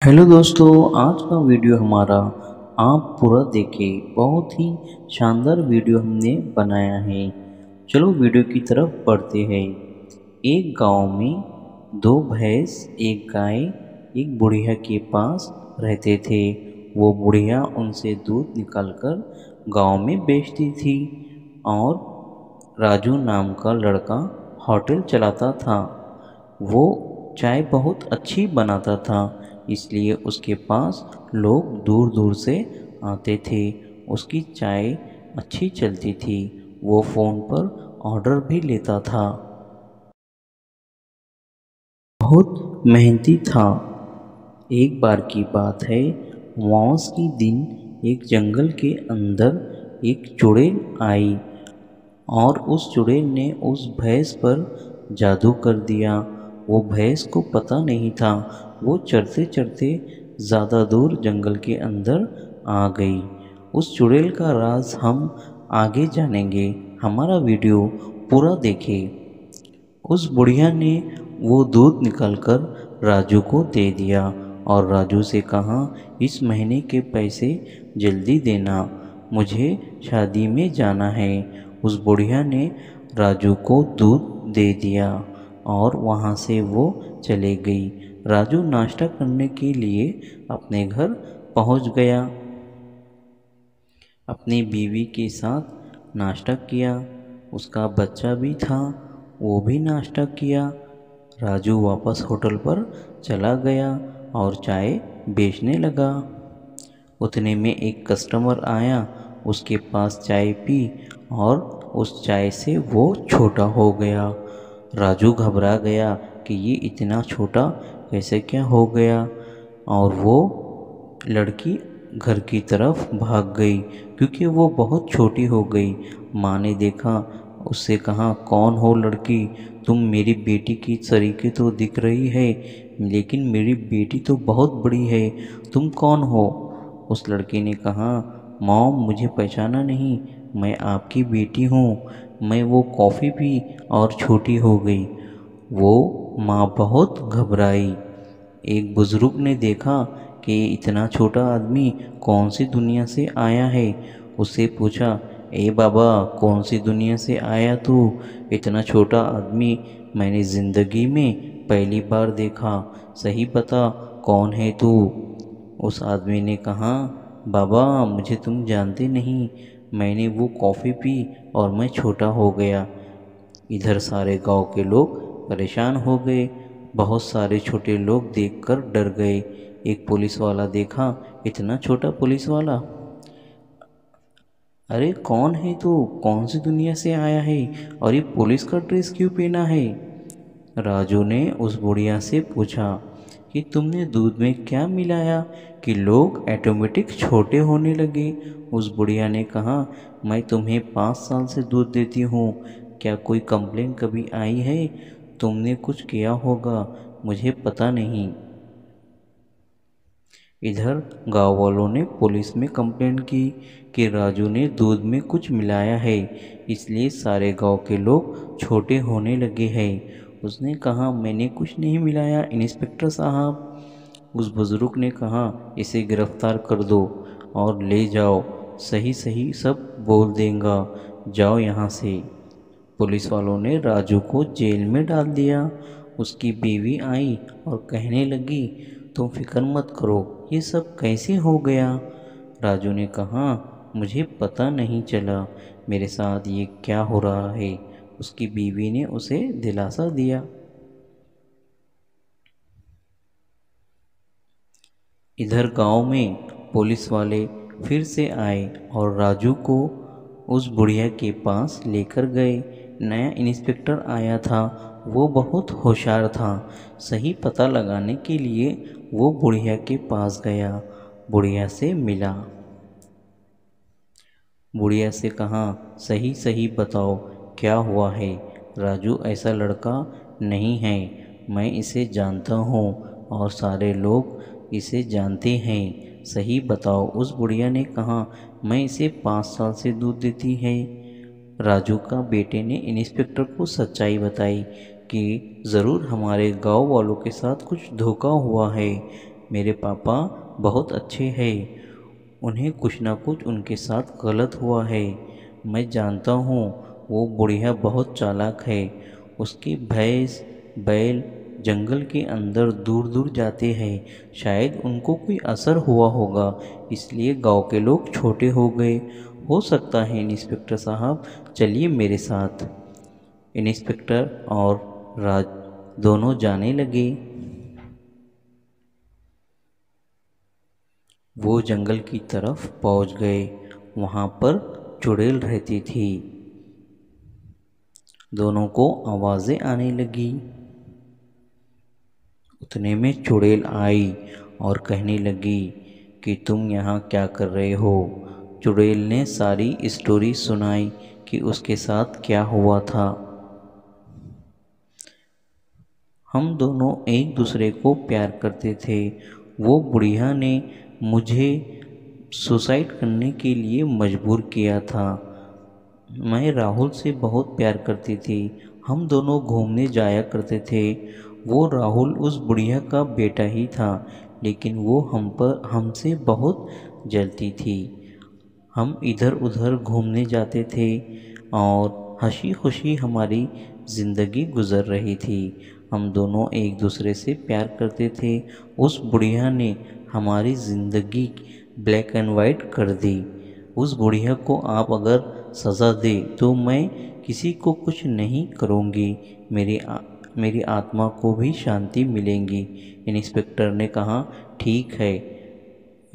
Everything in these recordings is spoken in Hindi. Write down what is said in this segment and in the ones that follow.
हेलो दोस्तों, आज का वीडियो हमारा आप पूरा देखें। बहुत ही शानदार वीडियो हमने बनाया है। चलो वीडियो की तरफ बढ़ते हैं। एक गांव में दो भैंस, एक गाय, एक बुढ़िया के पास रहते थे। वो बुढ़िया उनसे दूध निकालकर गांव में बेचती थी और राजू नाम का लड़का होटल चलाता था। वो चाय बहुत अच्छी बनाता था, इसलिए उसके पास लोग दूर दूर से आते थे। उसकी चाय अच्छी चलती थी। वो फ़ोन पर ऑर्डर भी लेता था। बहुत मेहनती था। एक बार की बात है, अमावस की दिन एक जंगल के अंदर एक चुड़ैल आई और उस चुड़ैल ने उस भैंस पर जादू कर दिया। वो भैंस को पता नहीं था। वो चढ़ते चढ़ते ज़्यादा दूर जंगल के अंदर आ गई। उस चुड़ैल का राज हम आगे जानेंगे। हमारा वीडियो पूरा देखें। उस बुढ़िया ने वो दूध निकालकर राजू को दे दिया और राजू से कहा, इस महीने के पैसे जल्दी देना, मुझे शादी में जाना है। उस बुढ़िया ने राजू को दूध दे दिया और वहाँ से वो चले गई। राजू नाश्ता करने के लिए अपने घर पहुँच गया। अपनी बीवी के साथ नाश्ता किया। उसका बच्चा भी था, वो भी नाश्ता किया। राजू वापस होटल पर चला गया और चाय बेचने लगा। उतने में एक कस्टमर आया, उसके पास चाय पी और उस चाय से वो छोटा हो गया। राजू घबरा गया कि ये इतना छोटा कैसे क्या हो गया, और वो लड़की घर की तरफ भाग गई क्योंकि वो बहुत छोटी हो गई। माँ ने देखा, उससे कहा, कौन हो लड़की, तुम मेरी बेटी की तरीके तो दिख रही है, लेकिन मेरी बेटी तो बहुत बड़ी है, तुम कौन हो? उस लड़की ने कहा, मॉम मुझे पहचाना नहीं, मैं आपकी बेटी हूँ। मैं वो कॉफ़ी पी और छोटी हो गई। वो माँ बहुत घबराई। एक बुजुर्ग ने देखा कि इतना छोटा आदमी कौन सी दुनिया से आया है। उससे पूछा, ए बाबा, कौन सी दुनिया से आया तू? इतना छोटा आदमी मैंने ज़िंदगी में पहली बार देखा। सही बता, कौन है तू? उस आदमी ने कहा, बाबा मुझे तुम जानते नहीं, मैंने वो कॉफ़ी पी और मैं छोटा हो गया। इधर सारे गांव के लोग परेशान हो गए। बहुत सारे छोटे लोग देखकर डर गए। एक पुलिस वाला देखा, इतना छोटा पुलिस वाला, अरे कौन है तू, कौन सी दुनिया से आया है और ये पुलिस का ड्रेस क्यों पहना है? राजू ने उस बुढ़िया से पूछा कि तुमने दूध में क्या मिलाया कि लोग ऑटोमेटिक छोटे होने लगे। उस बुढ़िया ने कहा, मैं तुम्हें 5 साल से दूध देती हूँ, क्या कोई कंप्लेन कभी आई है? तुमने कुछ किया होगा, मुझे पता नहीं। इधर गांव वालों ने पुलिस में कंप्लेंट की कि राजू ने दूध में कुछ मिलाया है, इसलिए सारे गांव के लोग छोटे होने लगे हैं। उसने कहा, मैंने कुछ नहीं मिलाया इंस्पेक्टर साहब। उस बुजुर्ग ने कहा, इसे गिरफ्तार कर दो और ले जाओ, सही सही सब बोल देगा, जाओ यहाँ से। पुलिस वालों ने राजू को जेल में डाल दिया। उसकी बीवी आई और कहने लगी, तुम फिक्र मत करो, ये सब कैसे हो गया? राजू ने कहा, मुझे पता नहीं चला, मेरे साथ ये क्या हो रहा है। उसकी बीवी ने उसे दिलासा दिया। इधर गांव में पुलिस वाले फिर से आए और राजू को उस बुढ़िया के पास लेकर गए। नया इंस्पेक्टर आया था, वो बहुत होशियार था। सही पता लगाने के लिए वो बुढ़िया के पास गया, बुढ़िया से मिला। बुढ़िया से कहा, सही सही बताओ क्या हुआ है? राजू ऐसा लड़का नहीं है, मैं इसे जानता हूँ और सारे लोग इसे जानते हैं। सही बताओ। उस बुढ़िया ने कहा, मैं इसे 5 साल से दूध देती है। राजू का बेटे ने इंस्पेक्टर को सच्चाई बताई कि ज़रूर हमारे गांव वालों के साथ कुछ धोखा हुआ है। मेरे पापा बहुत अच्छे हैं। उन्हें कुछ ना कुछ उनके साथ गलत हुआ है। मैं जानता हूँ वो बुढ़िया बहुत चालाक है। उसकी भैंस बैल जंगल के अंदर दूर दूर जाते हैं। शायद उनको कोई असर हुआ होगा, इसलिए गांव के लोग छोटे हो गए। हो सकता है इंस्पेक्टर साहब, चलिए मेरे साथ। इंस्पेक्टर और राज दोनों जाने लगे। वो जंगल की तरफ पहुंच गए। वहां पर चुड़ैल रहती थी। दोनों को आवाजें आने लगी। उतने में चुड़ैल आई और कहने लगी कि तुम यहाँ क्या कर रहे हो। चुड़ैल ने सारी स्टोरी सुनाई कि उसके साथ क्या हुआ था। हम दोनों एक दूसरे को प्यार करते थे। वो बुढ़िया ने मुझे सुसाइड करने के लिए मजबूर किया था। मैं राहुल से बहुत प्यार करती थी। हम दोनों घूमने जाया करते थे। वो राहुल उस बुढ़िया का बेटा ही था, लेकिन वो हमसे बहुत जलती थी। हम इधर उधर घूमने जाते थे और हंसी खुशी हमारी ज़िंदगी गुजर रही थी। हम दोनों एक दूसरे से प्यार करते थे। उस बुढ़िया ने हमारी ज़िंदगी ब्लैक एंड वाइट कर दी। उस बुढ़िया को आप अगर सज़ा दे तो मैं किसी को कुछ नहीं करूँगी। मेरी आत्मा को भी शांति मिलेगी। इंस्पेक्टर ने कहा, ठीक है।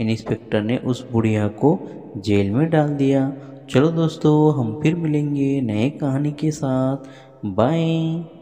इंस्पेक्टर ने उस बुढ़िया को जेल में डाल दिया। चलो दोस्तों, हम फिर मिलेंगे नए कहानी के साथ। बाय।